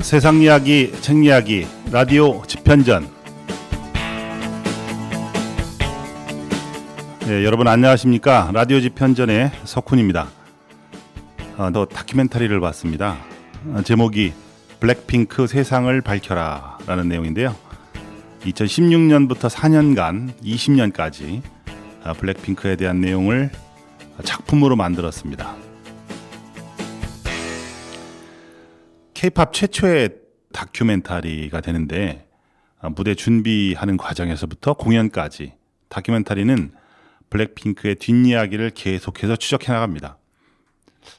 세상 이야기, 책 이야기, 라디오 집현전. 네, 여러분 안녕하십니까? 라디오 집현전의 석훈입니다. 또 다큐멘터리를 봤습니다. 제목이 블랙핑크 세상을 밝혀라 라는 내용인데요. 2016년부터 4년간 20년까지 블랙핑크에 대한 내용을 작품으로 만들었습니다. K-팝 최초의 다큐멘터리가 되는데 무대 준비하는 과정에서부터 공연까지 다큐멘터리는 블랙핑크의 뒷이야기를 계속해서 추적해 나갑니다.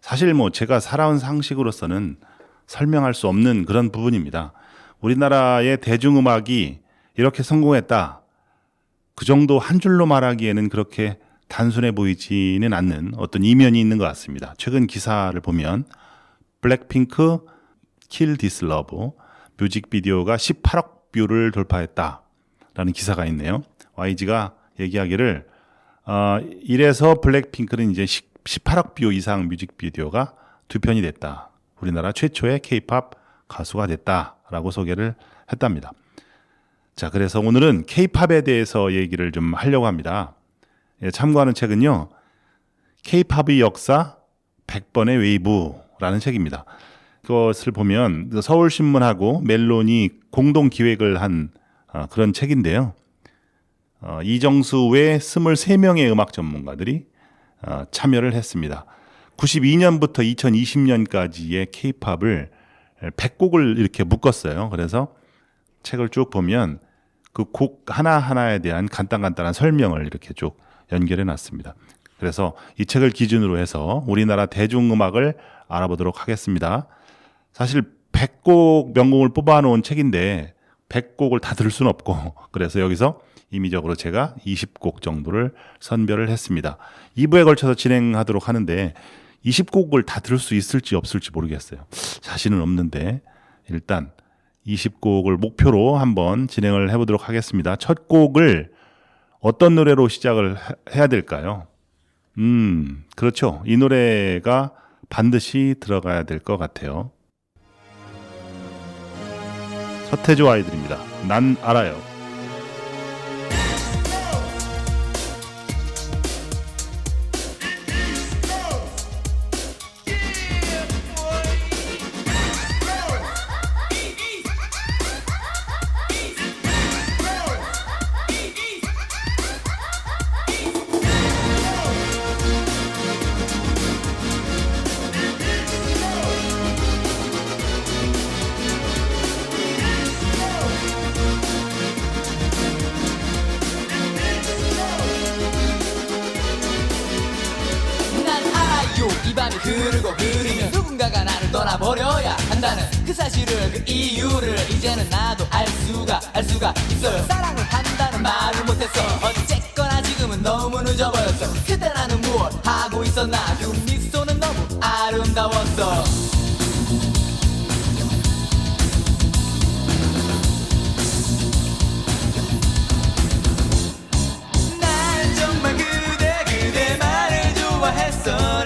사실 제가 살아온 상식으로서는 설명할 수 없는 그런 부분입니다. 우리나라의 대중음악이 이렇게 성공했다. 그 정도 한 줄로 말하기에는 그렇게 단순해 보이지는 않는 어떤 이면이 있는 것 같습니다. 최근 기사를 보면 블랙핑크 Kill This Love 뮤직비디오가 18억 뷰를 돌파했다라는 기사가 있네요. YG가 얘기하기를 이래서 블랙핑크는 이제 18억 뷰 이상 뮤직비디오가 두 편이 됐다. 우리나라 최초의 K-팝 가수가 됐다라고 소개를 했답니다. 자, 그래서 오늘은 K-팝에 대해서 얘기를 좀 하려고 합니다. 참고하는 책은요, K-팝의 역사 100번의 웨이브라는 책입니다. 그것을 보면 서울신문하고 멜론이 공동 기획을 한 그런 책인데요. 이정수 외 23명의 음악 전문가들이 참여를 했습니다. 92년부터 2020년까지의 K-팝을 100곡을 이렇게 묶었어요. 그래서 책을 쭉 보면 그 곡 하나하나에 대한 간단한 설명을 이렇게 쭉 연결해 놨습니다. 그래서 이 책을 기준으로 해서 우리나라 대중음악을 알아보도록 하겠습니다. 사실 100곡 명곡을 뽑아놓은 책인데 100곡을 다 들을 수는 없고, 그래서 여기서 임의적으로 제가 20곡 정도를 선별을 했습니다. 2부에 걸쳐서 진행하도록 하는데 20곡을 다 들을 수 있을지 없을지 모르겠어요. 자신은 없는데 일단 20곡을 목표로 한번 진행을 해보도록 하겠습니다. 첫 곡을 어떤 노래로 시작을 해야 될까요? 그렇죠. 이 노래가 반드시 들어가야 될 것 같아요. 서태조 아이들입니다. 난 알아요. 이 밤이 흐르면 누군가가 나를 떠나버려야 한다는 그 사실을, 그 이유를 이제는 나도 알 수가 있어요. 사랑을 한다는 말을 못했어. 어쨌거나 지금은 너무 늦어버렸어. 그때 나는 무엇 하고 있었나. 그 미소는 너무 아름다웠어. 난 정말 그대만을 좋아했어.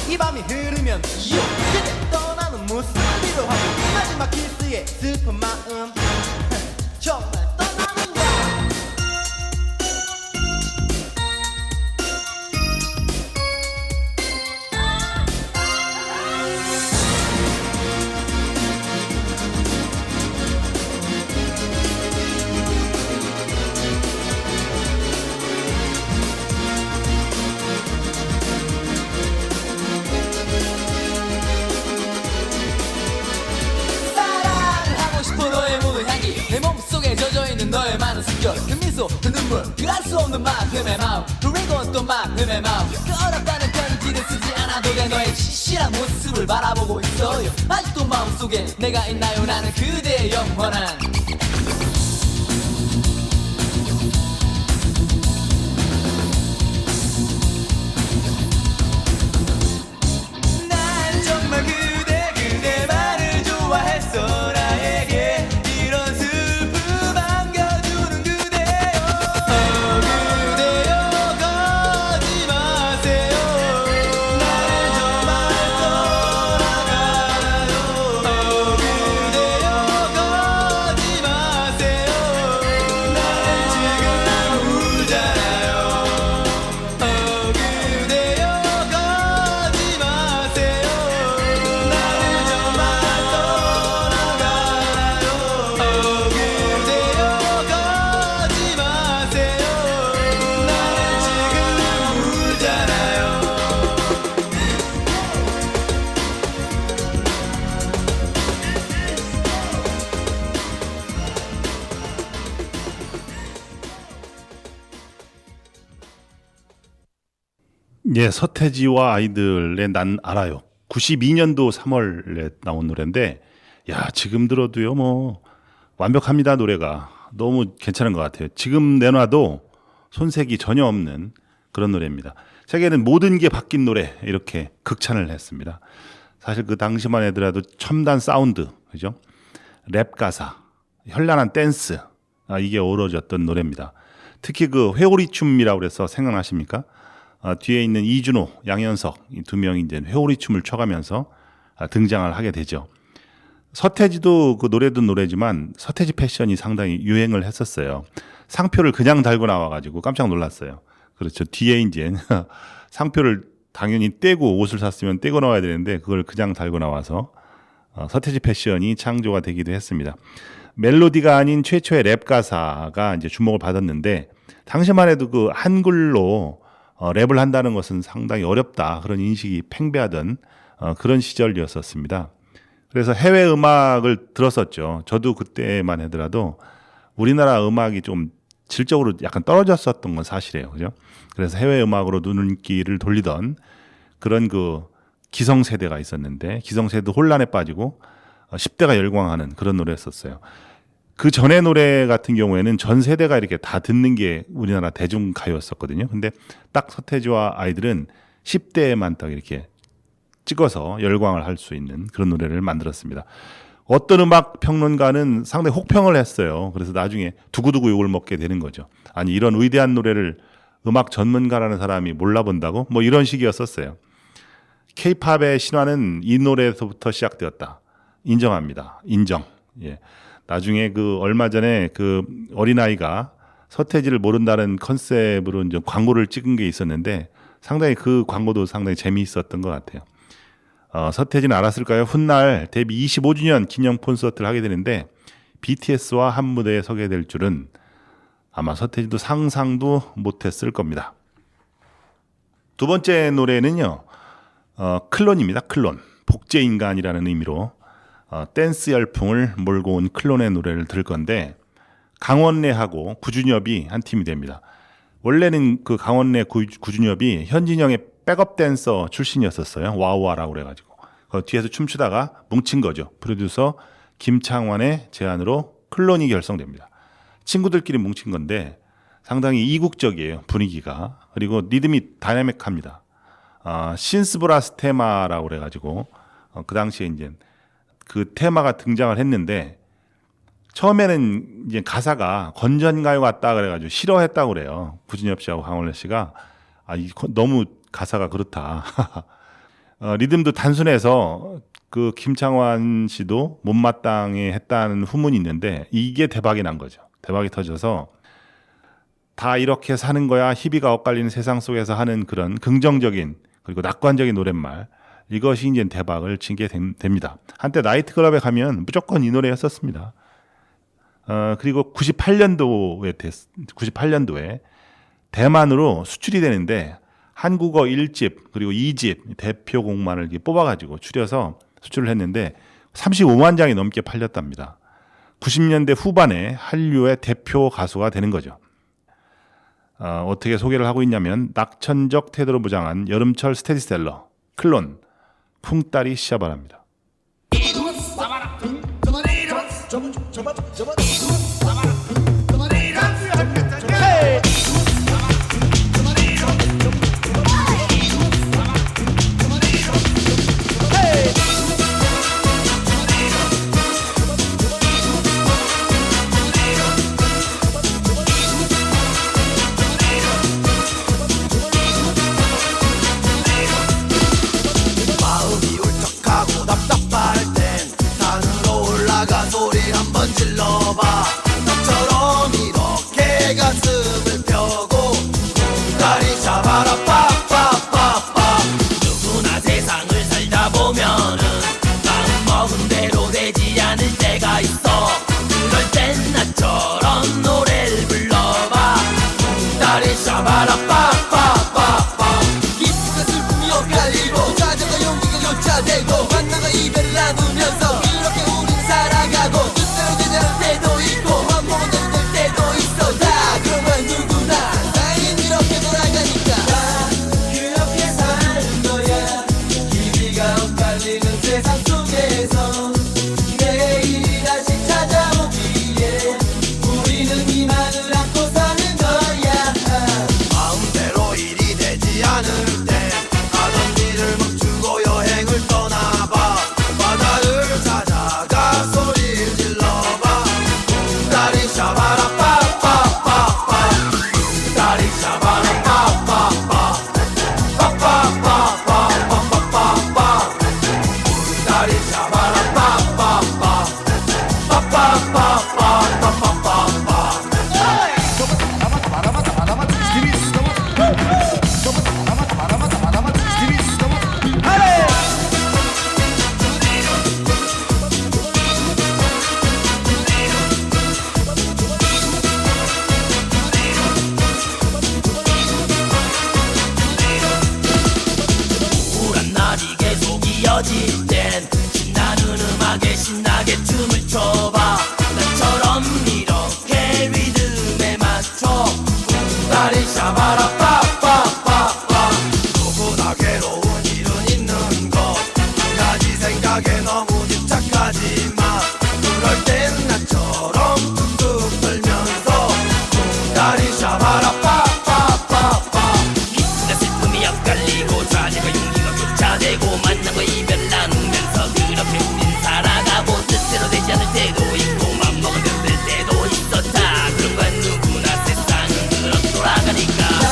이 밤이 흐르면 그대 떠나는 모습을 위로하고 마지막 키스에 슬픈 마음 정말 떠나는가. 너의 많은 숨결, 그 미소, 그 눈물, 그 알 수 없는 만큼의 마음, 그리고 또 만큼의 마음. 그 어렵다는 편지를 쓰지 않아 나도 내 너의 치실한 모습을 바라보고 있어요. 아직도 마음속에 내가 있나요? 나는 그대의 영원한 난 정말 그대만을 좋아했어. 나에게 이런 슬픔 안겨주는 그대여. 그대여 가지 마세요. 나를 정말 떠나가요. 그대여 가지 마세요. 나는 지금 울잖아요. 그대여 가지 마세요. 나를 정말 떠나가요. 그대여 가지 마세요. 나는 지금 울잖아요. 예, 서태지와 아이들의 난 알아요. 92년도 3월에 나온 노래인데, 야, 지금 들어도요, 뭐, 완벽합니다, 노래가. 너무 괜찮은 것 같아요. 지금 내놔도 손색이 전혀 없는 그런 노래입니다. 세계는 모든 게 바뀐 노래, 이렇게 극찬을 했습니다. 사실 그 당시만 해더라도 첨단 사운드, 그죠? 랩 가사, 현란한 댄스, 이게 어우러졌던 노래입니다. 특히 그 회오리춤이라고 그래서 생각나십니까? 뒤에 있는 이준호, 양현석 이 두 명이 이제 회오리 춤을 춰가면서 등장을 하게 되죠. 서태지도 그 노래도 노래지만 서태지 패션이 상당히 유행을 했었어요. 상표를 그냥 달고 나와가지고 깜짝 놀랐어요. 그렇죠. 뒤에 이제 상표를 당연히 떼고 옷을 샀으면 떼고 나와야 되는데 그걸 그냥 달고 나와서 서태지 패션이 창조가 되기도 했습니다. 멜로디가 아닌 최초의 랩 가사가 이제 주목을 받았는데 당시만 해도 그 한글로 랩을 한다는 것은 상당히 어렵다 그런 인식이 팽배하던 그런 시절이었었습니다. 그래서 해외 음악을 들었었죠. 저도 그때만 하더라도 우리나라 음악이 좀 질적으로 약간 떨어졌었던 건 사실이에요. 그죠? 그래서 해외 음악으로 눈길을 돌리던 그런 그 기성세대가 있었는데 기성세대 혼란에 빠지고 10대가 열광하는 그런 노래였었어요. 그 전에 노래 같은 경우에는 전 세대가 이렇게 다 듣는 게 우리나라 대중가요였었거든요. 근데 딱 서태지와 아이들은 10대에만 딱 이렇게 찍어서 열광을 할 수 있는 그런 노래를 만들었습니다. 어떤 음악 평론가는 상당히 혹평을 했어요. 그래서 나중에 두고두고 욕을 먹게 되는 거죠. 아니 이런 위대한 노래를 음악 전문가라는 사람이 몰라본다고? 뭐 이런 식이었었어요. K-팝의 신화는 이 노래에서부터 시작되었다. 인정합니다. 인정. 예. 나중에 그 얼마 전에 그 어린아이가 서태지를 모른다는 컨셉으로 이제 광고를 찍은 게 있었는데 상당히 그 광고도 상당히 재미있었던 것 같아요. 서태지는 알았을까요? 훗날 데뷔 25주년 기념 콘서트를 하게 되는데 BTS와 한 무대에 서게 될 줄은 아마 서태지도 상상도 못했을 겁니다. 두 번째 노래는요. 클론입니다. 클론. 복제인간이라는 의미로 댄스 열풍을 몰고 온 클론의 노래를 들을 건데 강원래하고 구준엽이 한 팀이 됩니다. 원래는 그 강원래 구준엽이 현진영의 백업 댄서 출신이었었어요. 와우와라고 그래가지고 그 뒤에서 춤추다가 뭉친 거죠. 프로듀서 김창완의 제안으로 클론이 결성됩니다. 친구들끼리 뭉친 건데 상당히 이국적이에요. 분위기가. 그리고 리듬이 다이나믹합니다. 신스브라스 테마라고 그래가지고 그 당시에 이제 그 테마가 등장을 했는데 처음에는 이제 가사가 건전가요 같다 그래가지고 싫어했다고 그래요. 구준엽 씨하고 강원래 씨가 너무 가사가 그렇다. 리듬도 단순해서 그 김창완 씨도 못마땅해 했다는 후문이 있는데 이게 대박이 난 거죠. 대박이 터져서 다 이렇게 사는 거야 희비가 엇갈리는 세상 속에서 하는 그런 긍정적인 그리고 낙관적인 노랫말 이것이 이제 대박을 치게 됩니다. 한때 나이트클럽에 가면 무조건 이 노래였었습니다. 그리고 98년도에 대만으로 수출이 되는데 한국어 1집 그리고 2집 대표 곡만을 뽑아가지고 추려서 수출을 했는데 35만 장이 넘게 팔렸답니다. 90년대 후반에 한류의 대표 가수가 되는 거죠. 어떻게 소개를 하고 있냐면 낙천적 태도로 무장한 여름철 스테디셀러 클론 쿵따리 샤바라입니다. 마음이 울적하고 답답할 땐 산으로 올라가 소리 한번 질러봐. 나처럼 이렇게 가슴을 펴고 다리 잡아라 빠빠빠빠. 누구나 세상을 살다 보면은 마음먹은 대로 되지 않을 때가 있어. 그럴 땐 나처럼 노래를 불러봐. 다리 잡아라 빠빠빠빠. 기쁨과 슬픔이 엇갈리고 좌절과 용기가 교차되고 만남과 이별을 나누면서 이렇게 우린 살아가고 뜻대로 되지 않을 때도 있고 맘먹은 대로 될 때도 있어. 다 그런 누구나 나는 이렇게 돌아가니까 다 그렇게 사는 거야. 길이가 엇갈리는 세상 속에서 내일이 다시 찾아오기에 우리는 희망을 안고 사는 거야. 마음대로 일이 되지 않을 때 하던 일을 멈추고 여행을 떠나봐. 바다를 찾아가 소리를 질러봐. 다리 잡아라 빠빠빠빠. 다리 잡아라 빠빠빠. 빠빠빠빠빠빠빠빠. 다리 잡아라 빠빠빠. 빠빠빠빠빠빠빠빠. 우울한 날이 계속 이어질 땐 신나는 음악에 신나게 춤을 춰봐. 나처럼 이렇게 리듬에 맞춰 다리 잡아라 빠빠빠빠. 누구나 괴로운 일은 있는 것. 한 가지 생각에 너무 집착하지 마. 그럴 땐 나처럼 툭툭 떨면서 다리 잡아라 빠빠빠빠. 기쁨과 슬픔이 엇갈리고 좌절과 용기가 교차되고 만남과 이별을 나누면서 그렇게 우린 살아가고 뜻대로 되지 않을 때도 있고 맘먹은 대로 될 때도 있어. 다 그런 거야. 누구나 세상은 그렇게 돌아가니까 다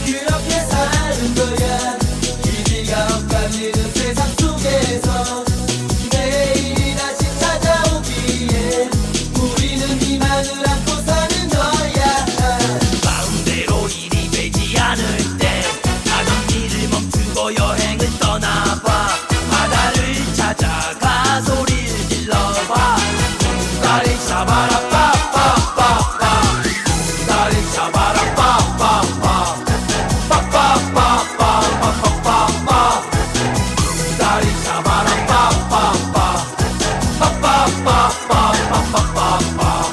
그렇게 사는 거야. 길이가 엇갈리는 세상 속에서 내일이 다시 찾아오기에 우리는 희망을 안고 사는 거야. 마음대로 일이 되지 않을 때 하던 일을 멈추고 여행을 떠나봐. 바다를 찾아가 소리를 질러봐. 다리 잡아라 빠빠빠빠. 다리 잡아라 빠빠빠. 빠빠빠빠빠빠빠. 다리 잡아라 빠빠빠. 빠빠빠빠빠빠빠.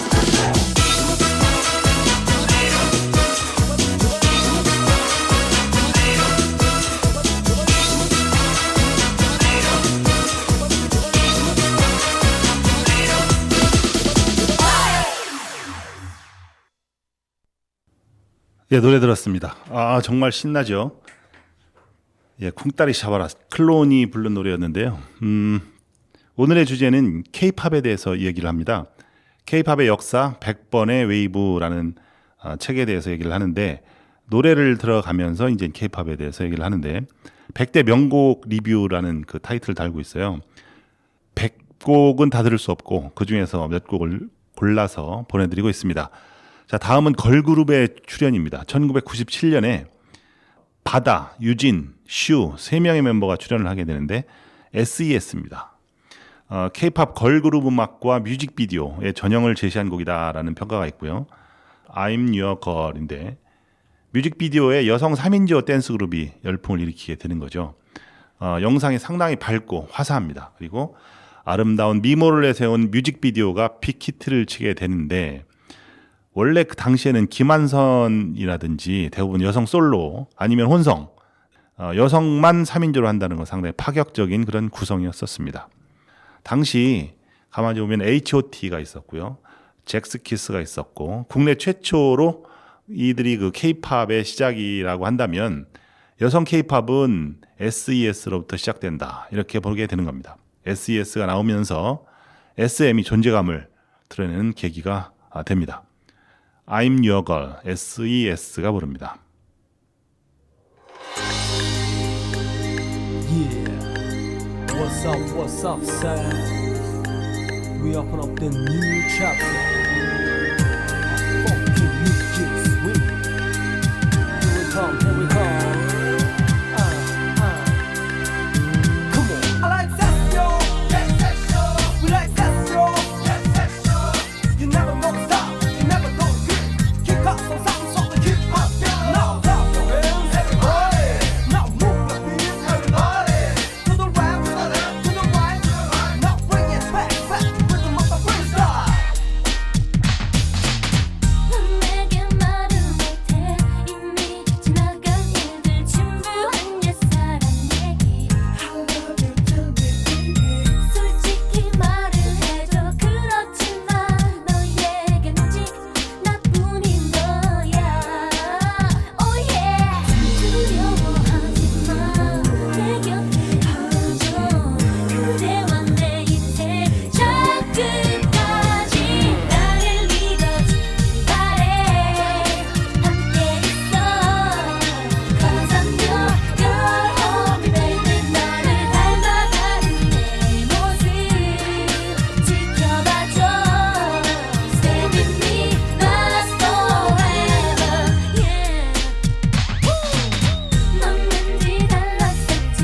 예, 노래 들었습니다. 아, 정말 신나죠. 예, 쿵따리 샤바라 클론이 부른 노래였는데요. 오늘의 주제는 K-팝에 대해서 얘기를 합니다. K-팝의 역사 100번의 웨이브라는 책에 대해서 얘기를 하는데, 노래를 들어가면서 이제 K-팝에 대해서 얘기를 하는데, 100대 명곡 리뷰라는 그 타이틀을 달고 있어요. 100곡은 다 들을 수 없고 그 중에서 몇 곡을 골라서 보내드리고 있습니다. 자, 다음은 걸그룹의 출연입니다. 1997년에 바다, 유진, 슈 3명의 멤버가 출연을 하게 되는데 SES입니다. K-팝 걸그룹 음악과 뮤직비디오의 전형을 제시한 곡이다라는 평가가 있고요. I'm Your Girl인데 뮤직비디오에 여성 3인조 댄스 그룹이 열풍을 일으키게 되는 거죠. 영상이 상당히 밝고 화사합니다. 그리고 아름다운 미모를 내세운 뮤직비디오가 빅히트를 치게 되는데, 원래 그 당시에는 김한선이라든지 대부분 여성 솔로 아니면 혼성 여성만 3인조로 한다는 건 상당히 파격적인 그런 구성이었었습니다. 당시 가만히 보면 H.O.T가 있었고요. 잭스키스가 있었고 국내 최초로 이들이 그 K-팝의 시작이라고 한다면 여성 K-팝은 SES로부터 시작된다 이렇게 보게 되는 겁니다. SES가 나오면서 SM이 존재감을 드러내는 계기가 됩니다. I'm Your Girl, SES가 부릅니다. Yeah, what's up, son? We open up the new chapter. Funky music swing. Here we come. Come on. I like that, yo. Yes, yes, yo. We like that, yo. Yes, yes, yo. You never gonna stop. You never gonna quit. Kick off some sound, so the hip hop feel. Now clap your hands, everybody. Now move your feet, everybody. To the right, to the left, to the right. Now bring it back, back. Rhythm of the freestyle. 내게 말을 못해 이미 지나간 일들 진부한 옛사람 얘기 솔직히 말을 해줘 그렇지만 너에겐 오직 나뿐인 거야 Oh yeah 두려워하지 마내 곁에 있어줘 그대와 내 인생 저 끝까지 나를 믿어주길 바래 함께 있어 Cause I'm your homie baby 너를 닮아가는 내 모습 지켜봐줘 Stay with me last forever yeah 넌 왠지 달랐었지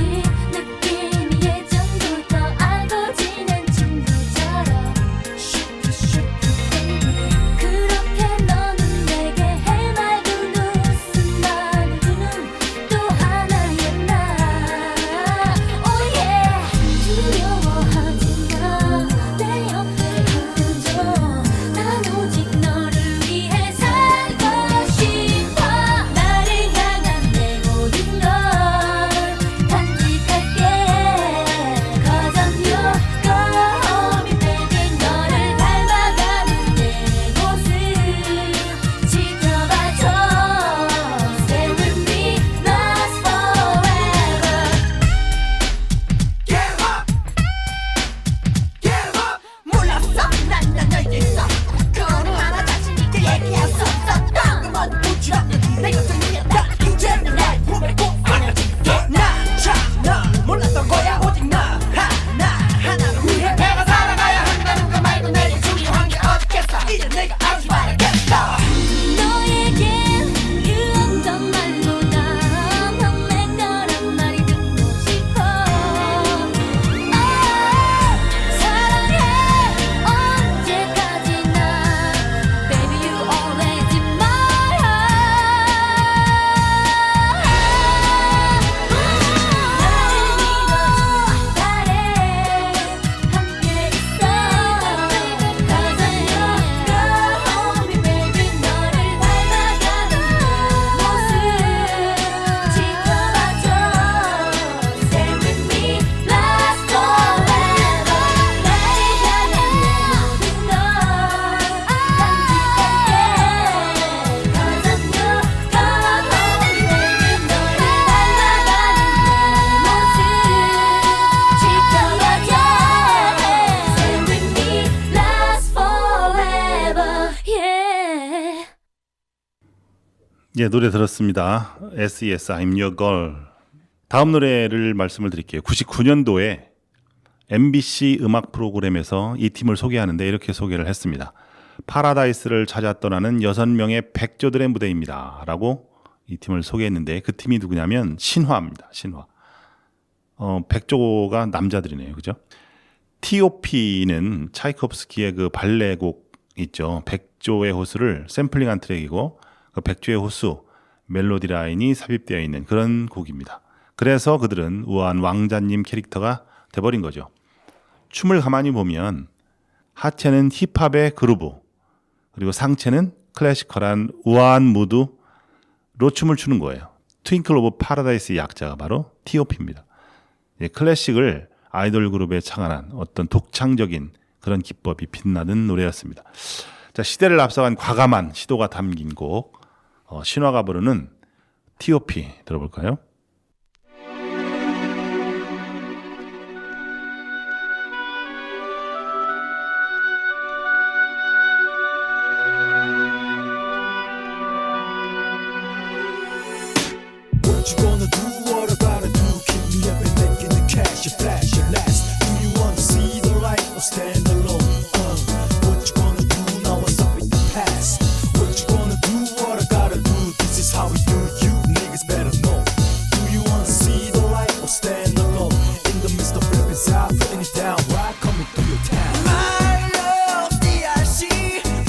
느낌이 예전부터 알고 지낸 친구처럼 그렇게 너는 내게 해맑은 웃음만을 주는 또 하나의 나 Oh yeah 두려워하지 마내 옆에 있어줘 난 오직 너를 위해 살고 싶어 나를 향한 내 모든 걸 간직할게 Cause I'm your homie baby 너를 닮아가는 내 모습 지켜봐줘 Stay with me last forever Get up! Get up! 몰랐어 난 너에게 있어 그거는 하나 자신 있게 얘기할 수 없었던 그 모든 부질없는 내 것들이었다 이제는 날 품에 꼭 안아줄게 나처럼 몰랐던 거야 오직 너 하나를 위해 내가 살아가야 한다는 거 말고 내게 중요한 게 어딨겠어 이제 내가 알지 말아야겠어 너에겐 그 어떤 말보다 넌 내 거란 말이 듣고 싶어 사랑해 언제까지나 Baby you always in my heart 나를 믿어주길 바래 함께 있어 Cause I'm your homie baby 너를 닮아가는 모습 지켜봐줘 Stay with me last forever 나를 향한 내 모든 걸 간직할게 Cause I'm your homie baby 너를 닮아가는 내 모습 지켜봐줘 Stay with me last forever yeah 예, 노래 들었습니다. SES I'm Your Girl. 다음 노래를 말씀을 드릴게요. 99년도에 MBC 음악 프로그램에서 이 팀을 소개하는데 이렇게 소개를 했습니다. 파라다이스를 찾아 떠나는 6명의 백조들의 무대입니다. 라고 이 팀을 소개했는데 그 팀이 누구냐면 신화입니다. 신화. 백조가 남자들이네요. 그죠? T.O.P는 차이콥스키의 그 발레곡 있죠. 백조의 호수를 샘플링한 트랙이고 그 백조의 호수 멜로디 라인이 삽입되어 있는 그런 곡입니다. 그래서 그들은 우아한 왕자님 캐릭터가 돼버린 거죠. 춤을 가만히 보면 하체는 힙합의 그루브 그리고 상체는 클래시컬한 우아한 무드로 춤을 추는 거예요. 트윙클 오브 파라다이스의 약자가 바로 T.O.P입니다. 예, 클래식을 아이돌 그룹에 창안한 어떤 독창적인 그런 기법이 빛나는 노래였습니다. 자, 시대를 앞서간 과감한 시도가 담긴 곡 신화가 부르는 T.O.P 들어볼까요? What you gonna do? What I gotta do? Keep me up and making the cash, your flash, your last. Do you wanna see the light or stand alone? What you gonna do? Now what's up with the past? What you gonna do? What I gotta do? This is how we do it. You niggas better know. Do you wanna see the light or stand alone? In the midst of flipping south, putting it down, right? Coming through your town. My love, DRC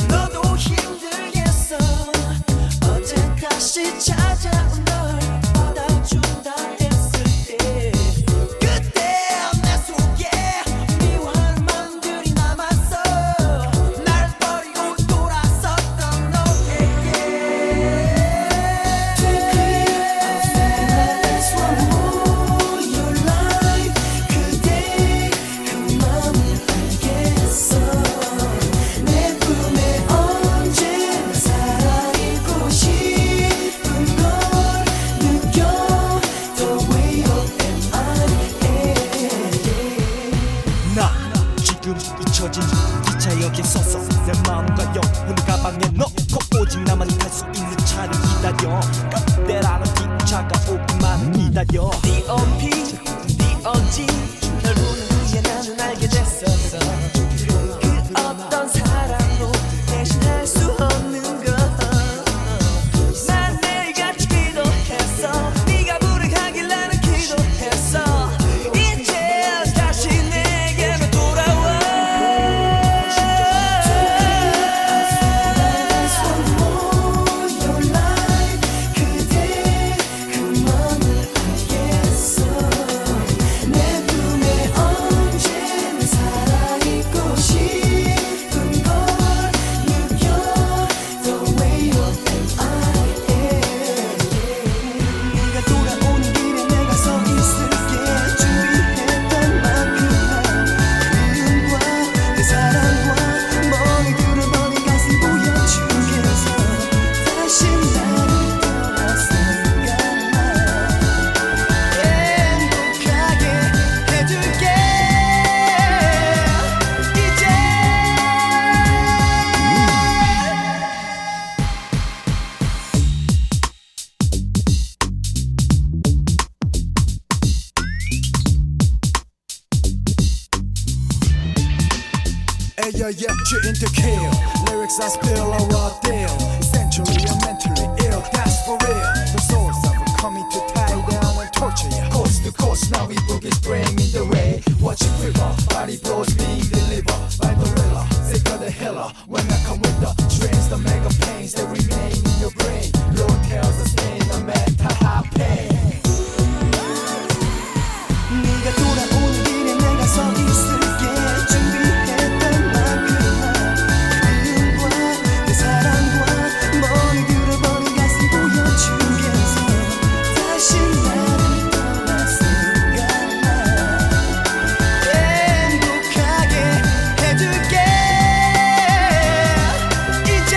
너도 힘들겠어 어제까지 찾아온 널 받아준다 했을 때 그때 내 속에 미워하는 맘들이 남았어 날 버리고 돌아섰던 너에게 That's one more your life 그대 그 맘을 알겠어 내 품에 언제나 살아있고 싶은 걸 느껴 The way of 나 지금 잊혀진 기차역에 서서 내 마음과 영혼을 가방에 넣고 오직 나만 탈 수 있는 차를 기다려 때라는 뒷차가 오기만 기다려 D.O.P. D.O.G. 널 보는 후에 나는 알게 됐었어 그 어떤 사랑도 대신할 수 없는 것난 내일같이 기도했어 네가 불행하길 나는 기도했어 이제 다시 내게로 돌아와 그대 그 맘을 알겠어 내 품에 언제나 살아있고 싶은 걸 느껴 The way of 네가 돌아오는 길에 내가 서 있을게 준비했던 만큼만 그림과 내 사랑과 멍이 들어버린 가슴 보여주겠어 다시 나를 떠났으니까 행복하게 해줄게 이제 Ayo, yeah, shooting to kill. Lyrics I spill are raw deal. Essentially, I'm mentally ill, that's for real. The source of it coming to tie down and torture you. Coast to coast, now we boogie spring in the way. Watch it quiver, body blows being delivered by the rilla. Sick of the hiller, when I come with the strings, the mega pains that remain in your brain. Road tells us in the mental high pain. 네가 돌아오는 길에 내가 서 있을게 준비했던 만큼만 그림과 내 사랑과 멍이 들어버린 가슴 보여주겠어 다시 나를 떠났으니까 행복하게 해줄게 이제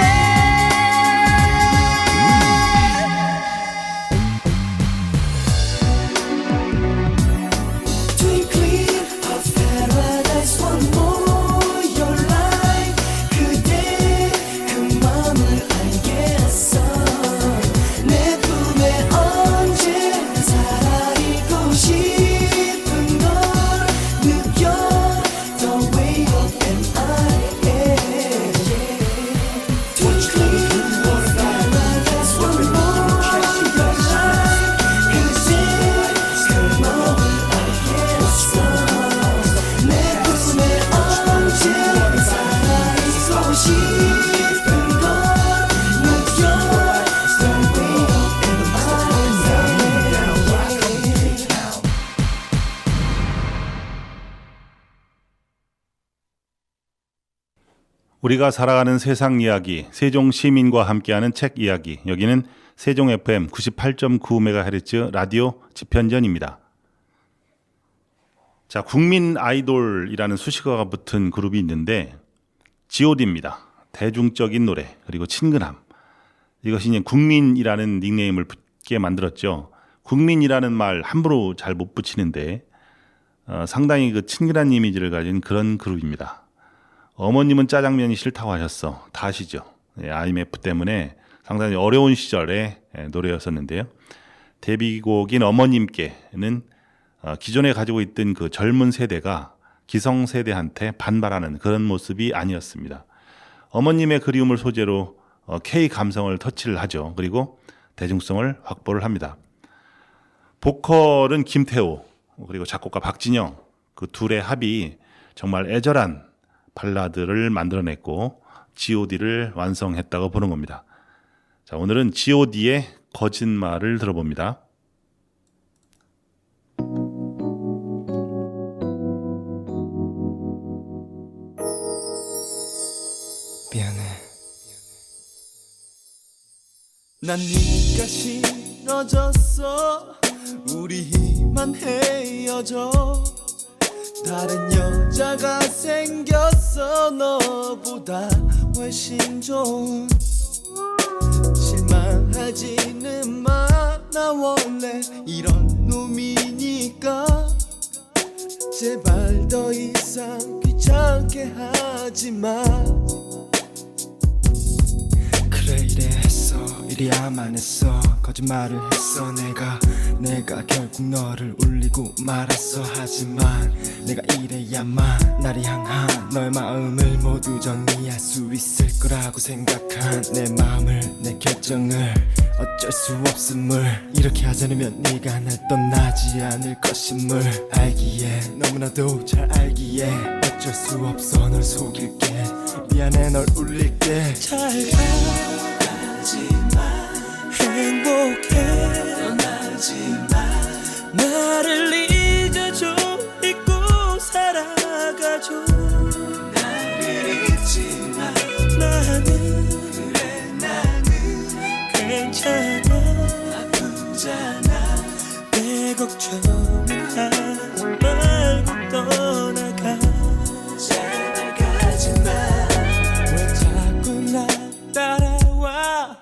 Twinkling of paradise one more your life 그대 그 맘을 알겠어 내 품에 언제나 살아있고 싶은 걸 느껴 The way of Twinkling of paradise one more your life 그대 그 맘을 알겠어 내 품에 언제나 살아있고 싶은 걸 느껴 The way of 우리가 살아가는 세상 이야기, 세종 시민과 함께하는 책 이야기. 여기는 세종 FM 98.9MHz 라디오 집현전입니다. 자, 국민 아이돌이라는 수식어가 붙은 그룹이 있는데 G.O.D입니다. 대중적인 노래 그리고 친근함. 이것이 이제 국민이라는 닉네임을 붙게 만들었죠. 국민이라는 말 함부로 잘 못 붙이는데 상당히 그 친근한 이미지를 가진 그런 그룹입니다. 어머님은 짜장면이 싫다고 하셨어. 다 아시죠? IMF 때문에 상당히 어려운 시절의 노래였었는데요. 데뷔곡인 어머님께는 기존에 가지고 있던 그 젊은 세대가 기성세대한테 반발하는 그런 모습이 아니었습니다. 어머님의 그리움을 소재로 K 감성을 터치를 하죠. 그리고 대중성을 확보를 합니다. 보컬은 김태호 그리고 작곡가 박진영 그 둘의 합이 정말 애절한 발라드를 만들어냈고 G.O.D를 완성했다고 보는 겁니다. 자, 오늘은 G.O.D의 거짓말을 들어봅니다. 미안해. 난 네가 싫어졌어. 우리만 헤어져. 다른 여자가 생겼어. 너보다 훨씬 좋은. 실망하지는 마. 나 원래 이런 놈이니까. 제발 더 이상 귀찮게 하지마. 그래 이래 했어 이리야만 했어 거짓말을 했어 내가 결국 너를 울리고 말았어. 하지만 내가 이래야만 나를 향한 너의 마음을 모두 정리할 수 있을 거라고 생각한 내 마음을 내 결정을 어쩔 수 없음을. 이렇게 하지 않으면 네가 날 떠나지 않을 것임을 알기에 너무나도 잘 알기에 어쩔 수 없어 널 속일게. 미안해 널 울릴게. 잘 가지마 행복해 떠나지마. 나를 잊어줘 잊고 살아가줘. 나를 잊지마. 나는 그래 나는 괜찮아 아프잖아. 내 걱정은 하지 말고 떠나가. 제발 가지마. 왜 자꾸 나 따라와.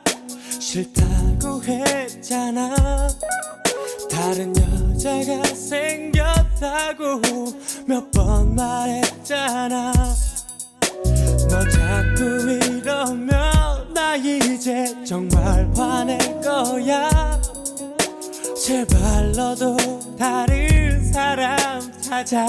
싫다고 했잖아. 다른 여자가 생겼다고 몇 번 말했잖아. 너 자꾸 이러면 나 이제 정말 화낼 거야. 제발 너도 다른 사람 찾아.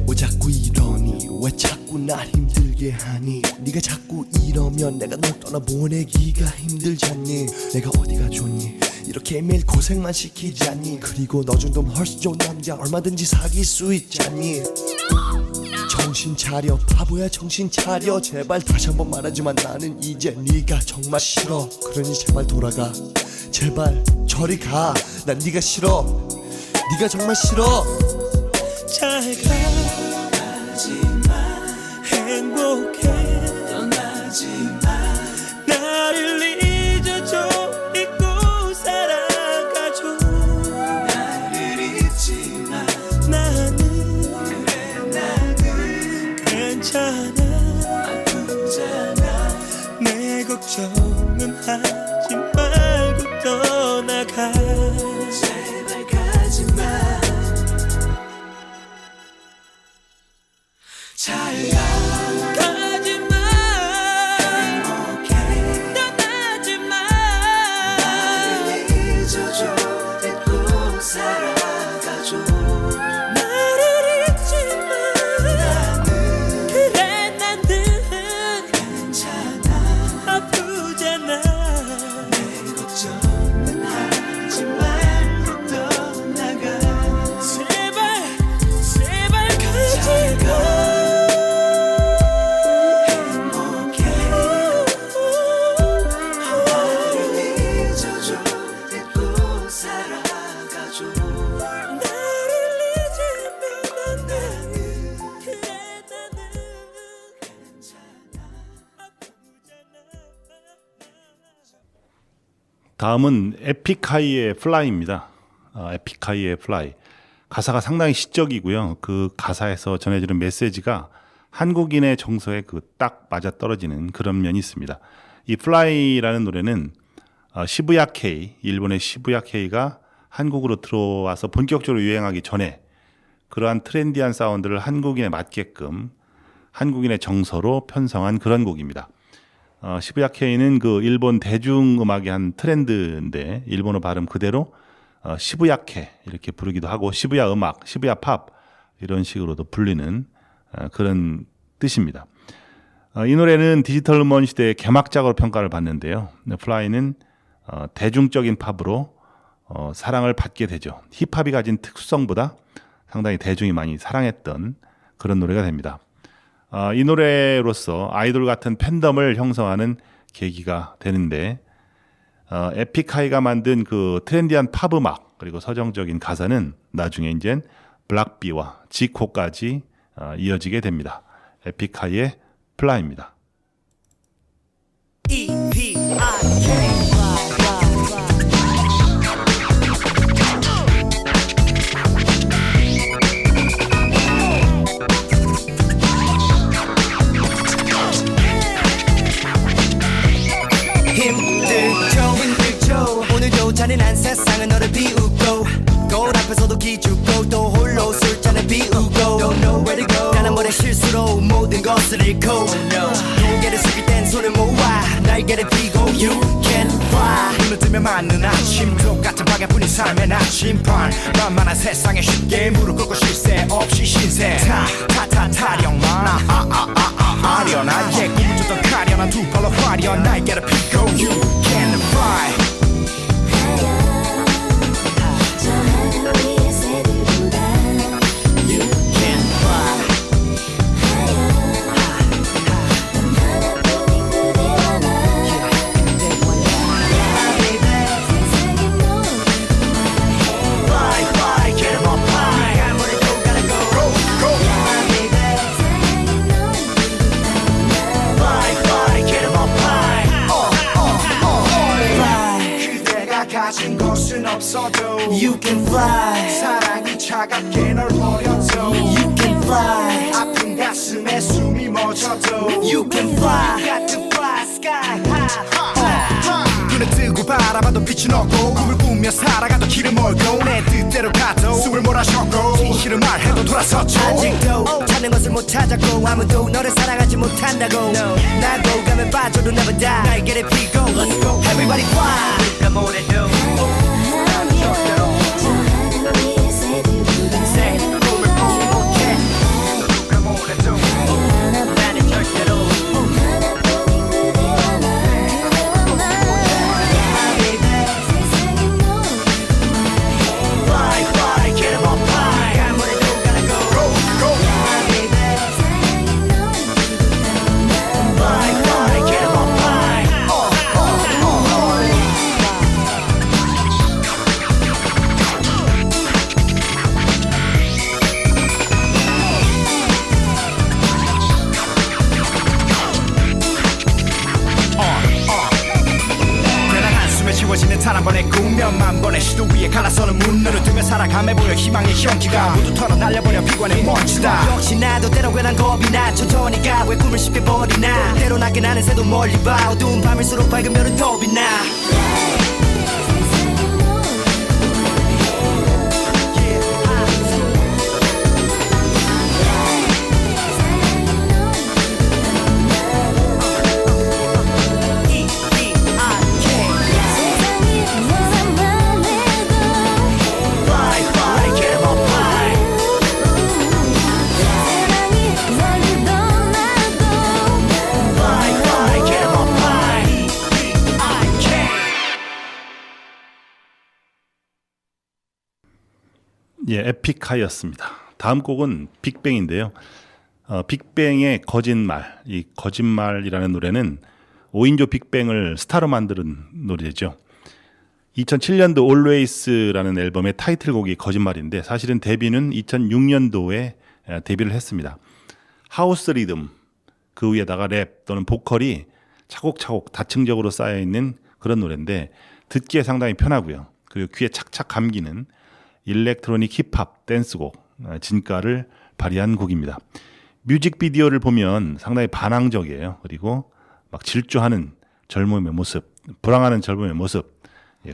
왜 자꾸 이러니 왜 자꾸 날 힘들게 하니. 네가 자꾸 이러면 내가 널 떠나보내기가 힘들잖니. 내가 어디가 좋니 이렇게 매일 고생만 시키지 않니. 그리고 너 정도면 훨씬 좋은 남자 얼마든지 사귈 수 있잖니. 정신 차려 바보야 정신 차려. 제발 다시 한번 말하지만 나는 이제 네가 정말 싫어. 그러니 제발 돌아가. 제발 저리 가. 난 네가 싫어. 네가 정말 싫어. 잘 가지마 행복해 떠나지마. 나를 잊어줘 잊고 살아가줘. 나를 잊지마. 나는 그래 나는 괜찮아 아프잖아. 내 걱정은 하지 말고 떠나가. 제발 가지마. 다음은 에픽하이의 플라이입니다. 에픽하이의 플라이. 가사가 상당히 시적이고요. 그 가사에서 전해지는 메시지가 한국인의 정서에 그 딱 맞아 떨어지는 그런 면이 있습니다. 이 플라이라는 노래는 시부야 K, 일본의 시부야 K가 한국으로 들어와서 본격적으로 유행하기 전에 그러한 트렌디한 사운드를 한국인에 맞게끔 한국인의 정서로 편성한 그런 곡입니다. 시부야 K는 그 일본 대중음악의 한 트렌드인데 일본어 발음 그대로 시부야케 이렇게 부르기도 하고 시부야 음악, 시부야 팝 이런 식으로도 불리는 그런 뜻입니다. 이 노래는 디지털 음원 시대의 개막작으로 평가를 받는데요. 플라이는 대중적인 팝으로 사랑을 받게 되죠. 힙합이 가진 특수성보다 상당히 대중이 많이 사랑했던 그런 노래가 됩니다. 이 노래로서 아이돌 같은 팬덤을 형성하는 계기가 되는데 에픽하이가 만든 그 트렌디한 팝 음악 그리고 서정적인 가사는 나중에 이제 블락비와 지코까지 이어지게 됩니다. 에픽하이의 플라이입니다. 힘들죠 오늘도 잔인한 세상은 너를 비우고 거울 앞에서도 기죽고 또 홀로 술잔을 비우고 Don't know where to go 나는 모래 실수로 모든 것을 잃고 고개를 숙일 땐 손을 모아 날개를 펴고 You can fly 눈을 뜨면 맞는 아침 똑같은 방향뿐인 삶의 나침반 만만한 세상에 쉽게 무릎 꿇고 쉴 새 없이 신세 타령만 아련한 옛 꿈을 쫓던 가련한 두 팔로 화려한 날개를 펴고 You can fly 가진 것은 없어도 You can fly 사랑이 차갑게 널 버려도 You can fly 아픈 가슴에 숨이 멎어도 You can fly You got to fly sky high 눈을 뜨고 바라봐도 빛은 없고 꿈을 꾸며 살아가도 길을 멀고 내 뜻대로 가도 숨을 몰아쉬고 진실을 말해도 돌아섰죠 아직도 찾는 것을 못 찾았고 아무도 너를 사랑하지 못한다고 나고 가면 빠져도 never die 날개를 펴고 Let's go Everybody fly 누가 뭐래도 단 한 번의 꿈 몇만 번의 시도 위에 갈라서는 문 눈을 뜨면 살아감해 보여 희망의 형기가 모두 털어 날려버려 비관의 먼지다 역시 나도 때론 괜한 겁이 나 천천히 가 왜 꿈을 쉽게 버리나 때로 낮게 나는 새도 멀리 봐 어두운 밤일수록 밝은 별은 더 빛나 예, 에픽하이였습니다. 다음 곡은 빅뱅인데요. 빅뱅의 거짓말, 이 거짓말이라는 노래는 5인조 빅뱅을 스타로 만드는 노래죠. 2007년도 Always라는 앨범의 타이틀곡이 거짓말인데 사실은 데뷔는 2006년도에 데뷔를 했습니다. 하우스 리듬, 그 위에다가 랩 또는 보컬이 차곡차곡 다층적으로 쌓여있는 그런 노래인데 듣기에 상당히 편하고요. 그리고 귀에 착착 감기는 일렉트로닉 힙합 댄스곡 진가를 발휘한 곡입니다. 뮤직비디오를 보면 상당히 반항적이에요. 그리고 막 질주하는 젊음의 모습, 불황하는 젊음의 모습,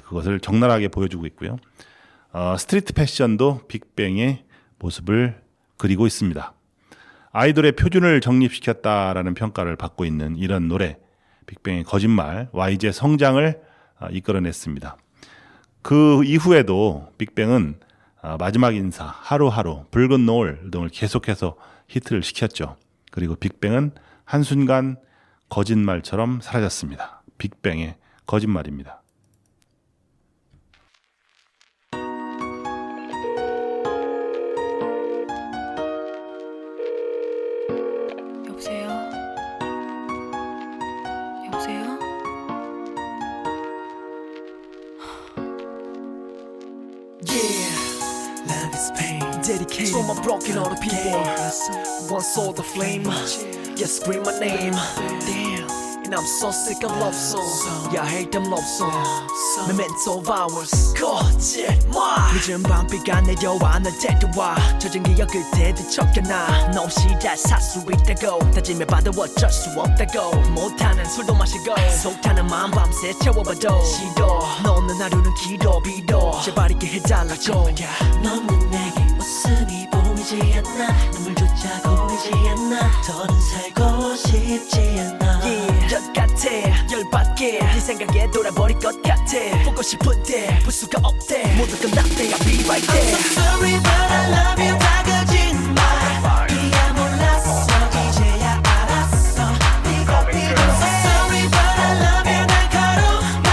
그것을 적나라하게 보여주고 있고요. 스트리트 패션도 빅뱅의 모습을 그리고 있습니다. 아이돌의 표준을 정립시켰다라는 평가를 받고 있는 이런 노래, 빅뱅의 거짓말, YG의 성장을 이끌어냈습니다. 그 이후에도 빅뱅은 마지막 인사, 하루하루, 붉은 노을 등을 계속해서 히트를 시켰죠. 그리고 빅뱅은 한순간 거짓말처럼 사라졌습니다. 빅뱅의 거짓말입니다. 여보세요? 여보세요? Yeah, love is pain. Dedicated to my broken hearted people. One saw the flame. Yeah, scream my name. Damn, and I'm so sick of love songs. Yeah, I hate them love songs. Memento of ours. 거짓말. 늦은 밤비가 내려와 널 데려와. 젖은 기억을 되뒤척여놔. 너 없이 잘 살 수 있다고 다짐해봐도 어쩔 수 없다고. 못하는 술도 마시고 속 타는 마음 밤새 채워봐도 싫어. 너는 하루는 길어 빌어. 제발 있게 해달라고. 너는 내게 웃음이 보이지 않나 눈물조차 고이지 않나 더는 살고 싶지 않아 열 같아 열받게 네 생각에 돌아버릴 것 같아 보고 싶은데 볼 수가 없대 모두 끝났대 I'll be right there I'm so sorry but I love you 다 거짓말 이야 몰랐어 이제야 알았어 네가 필요해 I'm so sorry but I love you 날 거룩말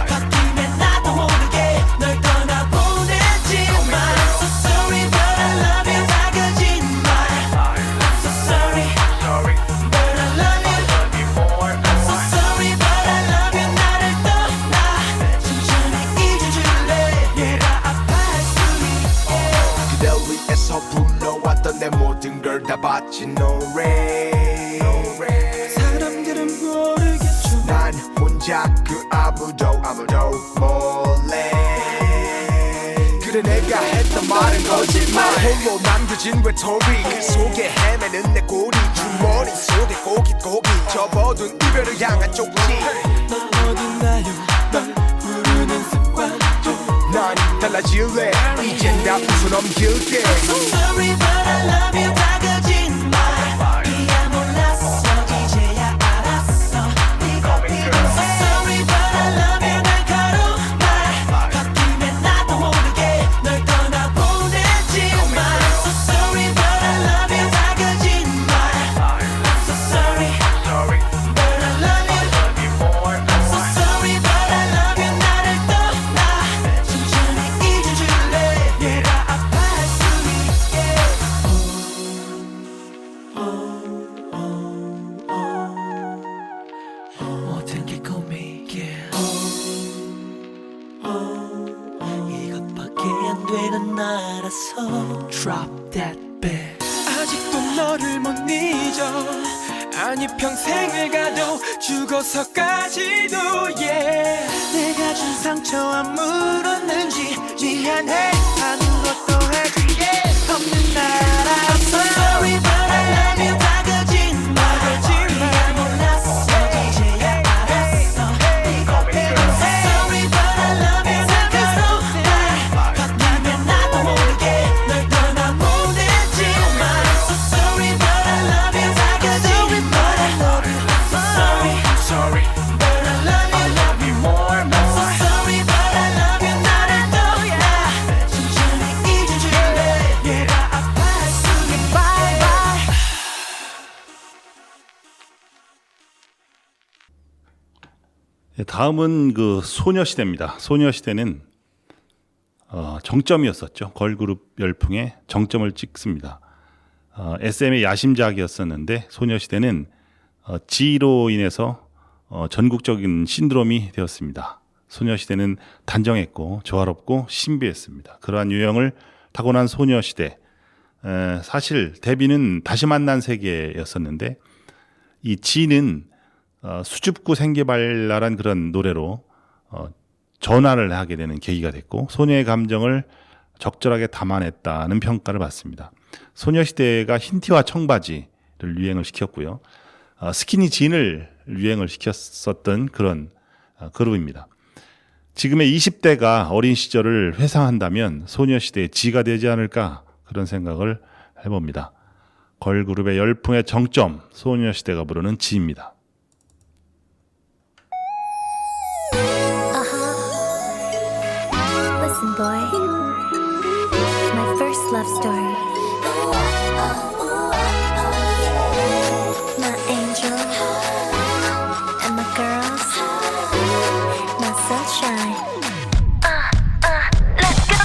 바뀌면 나도 모르게 널 떠나보내지만 I'm so sorry but I love you 다 거짓말 I'm so sorry but I love you I'm so sorry but I love you 나를 떠나 천천히 잊어줄래 내가 아파할 수 있게 그댈 위해서 불러왔던 내 모든 걸 다 바친 노래 사람들은 모르겠죠 난 혼자 그 아무도 몰래 그래 내가 했던 말은 거짓말 홀로 남겨진 외톨이 그 속에 헤매는 내 꼬리 주머니 속에 고깃고기 접어둔 이별을 향한 쪽지 넌 어딨나요 널 부르는 습관 난 달라질래 이젠 다 웃어넘길게 So sorry but I love you 다 거짓말 이야 몰랐어 이제야 알았어 네가 필요해 So sorry but I love you 날 거룩말 바뀌면 나도 모르게 널 떠나보내지만 I'm so sorry but I love you 다 거짓말 I'm so sorry but I love you I'm so sorry but I love you 나를 떠나 천천히 잊어줄래 내가 아파할 수 있게 모든 게 꿈이게 이것밖에 안 되는 나라서 Drop that bag 아직도 너를 못 잊어 아니 평생을 가도 죽어서까지도 yeah 내가 준 상처 안 물었는지 미안해 아무것도 해준 게 없는 나라 I'm so sorry but I love you 다 거짓말 이야 몰랐어 이제야 알았어 네가 필요해 So sorry but I love you 다 거짓말 바뀌면 나도 모르게 널 떠나보내지만 I'm so sorry but I love you 다 거짓말 I'm so sorry but I love you more I'm so sorry but I love you 나를 떠나 천천히 잊어줄래 내가 아파할 수 있게 Bye bye 다음은 그 소녀시대입니다. 소녀시대는 정점이었었죠. 걸그룹 열풍의 정점을 찍습니다. SM의 야심작이었었는데 소녀시대는 지로 인해서 전국적인 신드롬이 되었습니다. 소녀시대는 단정했고 조화롭고 신비했습니다. 그러한 유형을 타고난 소녀시대, 사실 데뷔는 다시 만난 세계였었는데 이 지는 수줍고 생기발랄한 그런 노래로 전환을 하게 되는 계기가 됐고 소녀의 감정을 적절하게 담아냈다는 평가를 받습니다. 소녀시대가 흰티와 청바지를 유행을 시켰고요. 스키니진을 유행을 시켰었던 그런 그룹입니다. 지금의 20대가 어린 시절을 회상한다면 소녀시대의 지가 되지 않을까 그런 생각을 해봅니다. 걸그룹의 열풍의 정점, 소녀시대가 부르는 지입니다. Listen, boy. My first love story. My angel and my girls. My sunshine. Let's go.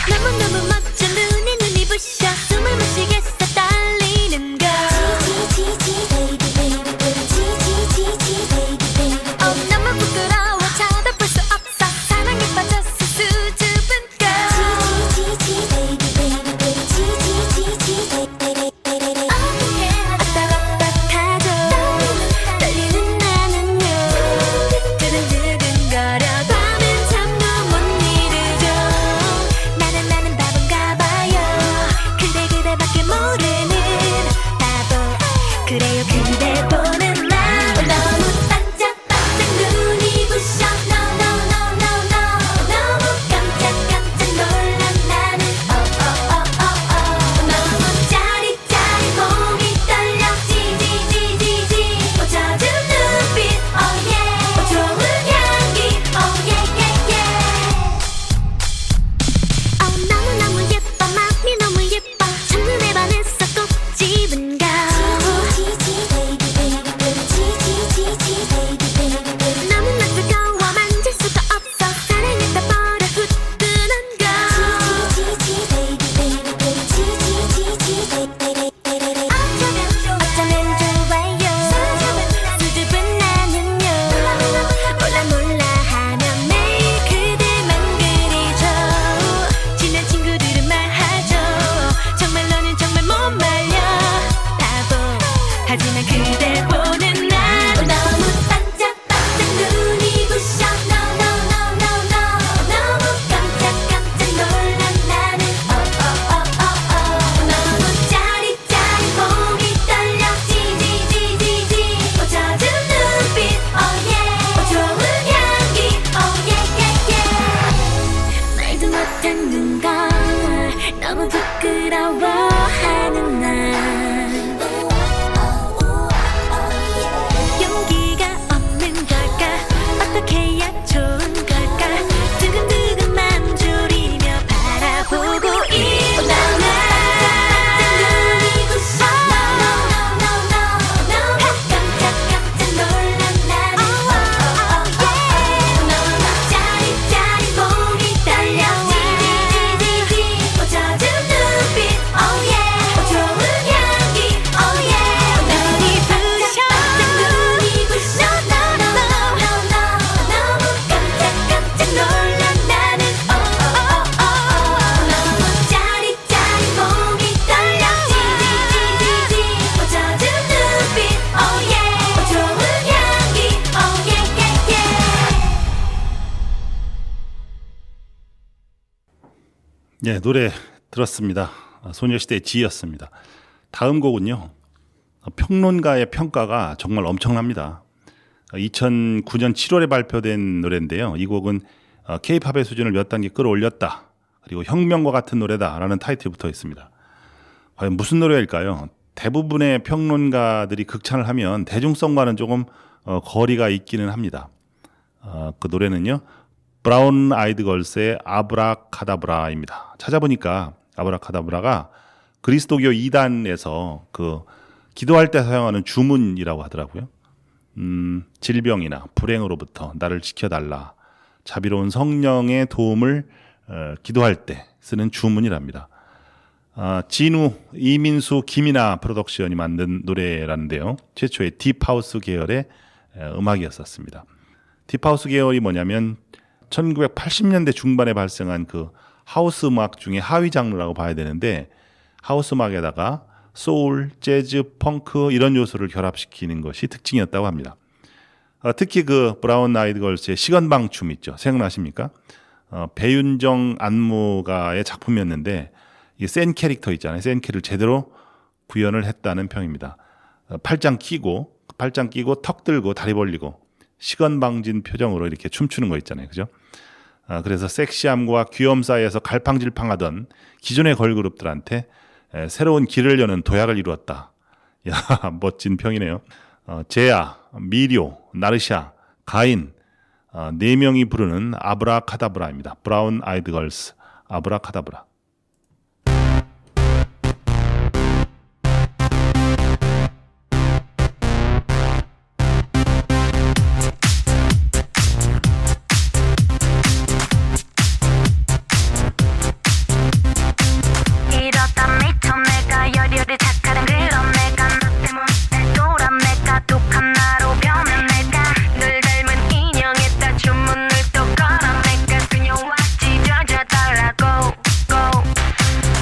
너무너무 멋져 눈이 부셔 숨을 못 쉬겠어 떨리는 걸. 너무 부끄러워 쳐다볼 수 없어 사랑에 빠졌어 수줍은 걸. 아딱아딱하죠 떨리는 나는요 두근두근거려 밤은 잠도 못 이루죠. 나는 바본가 봐요. 근데 그대밖에 모르는 바보. 그래요 그대 보는 나 너무 반짝반짝 눈이 부셔 No no no no no 너무 깜짝깜짝 놀란 나는 너무 짜릿짜릿 몸이 떨려 지지지지지 젖은 눈빛 oh yeah 좋은 향기 oh yeah yeah yeah 너무너무 예뻐 맘이 너무 예뻐 첫눈에 반했어 꼭 집은 가 너무나 뜨거워 만질 수가 없어 사랑했다 버려 후끈한 걸. 어쩌면 좋아요 수줍은 나는요 몰라 하면 매일 그대만 그리죠. 친한 친구들은 말하죠 정말 너는 정말 못 말려 바보. 하지만 그대 보는 나 너무 반짝반짝 눈이 부셔 No no no no no 너무 깜짝깜짝 놀란 나는 너무 짜릿짜릿 몸이 떨려 지지지지지 젖은 눈빛 oh yeah 좋은 향기 oh yeah yeah yeah 말도 못하는 걸 너무 부끄러워하는 날 용기가 없는 걸까 어떻게 해야 좋은 걸까 두근두근만 졸이며 바라보고 있는 눈이 부셔 No no no no no 깜짝깜짝 놀란 나는 너무 짜릿짜릿 몸이 떨려 지지지지지 젖은 눈빛 oh yeah 좋은 향기 oh yeah 눈이 부셔 눈이 부셔 No no no no no 너무 깜짝깜짝 놀란 나는 너무 짜릿짜릿 몸이 떨려 지지지지지 젖은 눈빛 oh yeah 좋은 향기 oh yeah yeah yeah 예, 노래 들었습니다. 소녀시대의 지였습니다. 다음 곡은요. 평론가의 평가가 정말 엄청납니다. 2009년 7월에 발표된 노래인데요. 이 곡은 K-팝의 수준을 몇 단계 끌어올렸다. 그리고 혁명과 같은 노래다라는 타이틀이 붙어 있습니다. 과연 무슨 노래일까요? 대부분의 평론가들이 극찬을 하면 대중성과는 조금 거리가 있기는 합니다. 그 노래는요. 브라운 아이드 걸스의 아브라카다브라입니다. 찾아보니까 아브라카다브라가 그리스도교 이단에서 그 기도할 때 사용하는 주문이라고 하더라고요. 질병이나 불행으로부터 나를 지켜달라. 자비로운 성령의 도움을 기도할 때 쓰는 주문이랍니다. 진우, 이민수, 김이나 프로덕션이 만든 노래라는데요. 최초의 딥하우스 계열의 음악이었었습니다. 딥하우스 계열이 뭐냐면 1980년대 중반에 발생한 그 하우스 음악 중에 하위 장르라고 봐야 되는데 하우스 음악에다가 소울, 재즈, 펑크 이런 요소를 결합시키는 것이 특징이었다고 합니다. 특히 그 브라운 아이드 걸스의 시건방 춤 있죠. 생각나십니까? 배윤정 안무가의 작품이었는데 이게 센 캐릭터 있잖아요. 센 캐릭터를 제대로 구현을 했다는 평입니다. 팔짱 끼고 턱 들고 다리 벌리고 시건방진 표정으로 이렇게 춤추는 거 있잖아요. 그죠? 그래서 섹시함과 귀염 사이에서 갈팡질팡하던 기존의 걸그룹들한테 새로운 길을 여는 도약을 이루었다. 야, 멋진 평이네요. 제아, 미료, 나르샤, 가인 4명이 부르는 아브라카다브라입니다. 브라운 아이드 걸스 아브라카다브라. 이러다 미쳐 내가 열혈이 착하던 그런 내가 너 때문에 돌아 내가 독한 나로 변한 내가 늘 닮은 인형에다 주문을 또 걸어 내가 그녀와 찢어져달라고 go.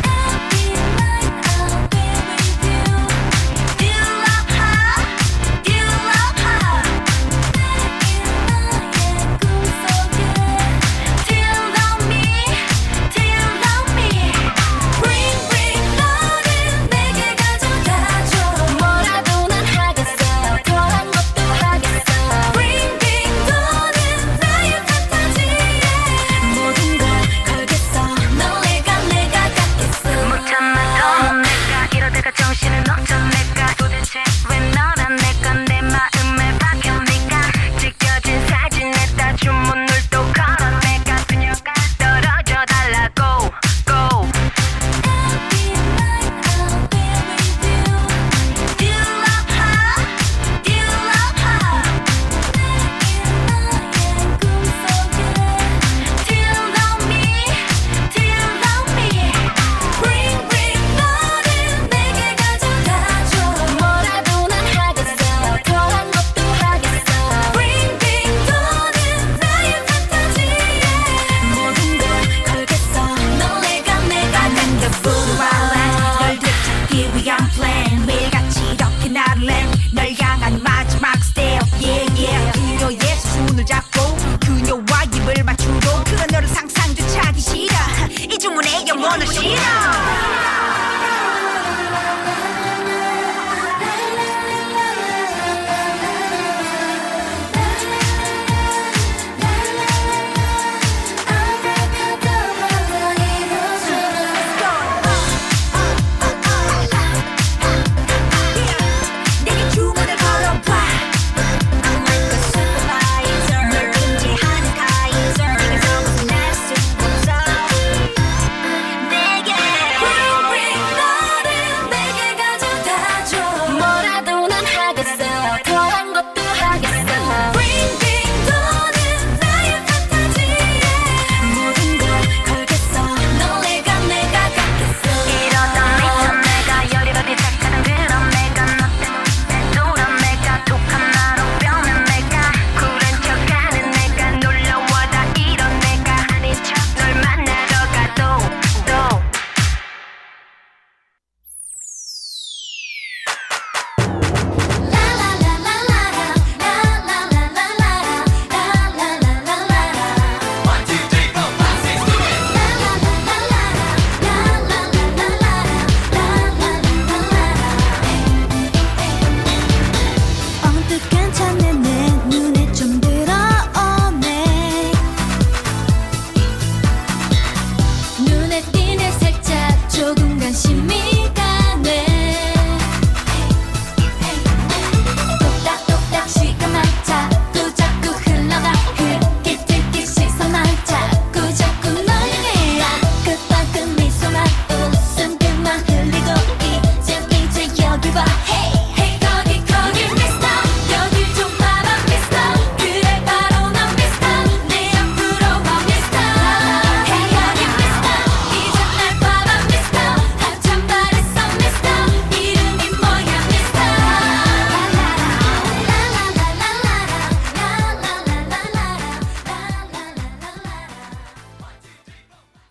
Every night I'll be with you. Do you love her? Do you love her? 매일 나의 꿈속에 Do you love me? Do you love me? Bring bring 너를 내게 가져가줘 뭐라도 난 하겠어 덜한 것도 하겠어 Bring bring 너는 나의 판타지에 모든 걸 걸겠어 너 내가 갖겠어 못 참아도 내가 이러다가 정신을 놓쳐 내가 도대체 왜 너란 내가 내 마음에 박혀니까 찍혀진 사진에다 주문을 또 걸어 내가 그녀가 떨어져 달라고 go. Every night I'll be with you. Do you love her? Do you love her? 매일 나의 꿈속에 Do you love me? Do you love me? Bring bring 너를 내게 가져가줘 뭐라도 난 하겠어 덜한 것도 하겠어 Bring bring 너는 나의 판타지에 모든 걸 걸겠어 너 내가 난 게 불안해 널 되찾기 위한 plan 매일같이 이렇게 나를 널 향한 마지막 step yeah yeah 그녀의 손을 잡고 그녀와 입을 맞추고 그런 너를 상상조차 하기 싫어 이 주문에 영혼을 실어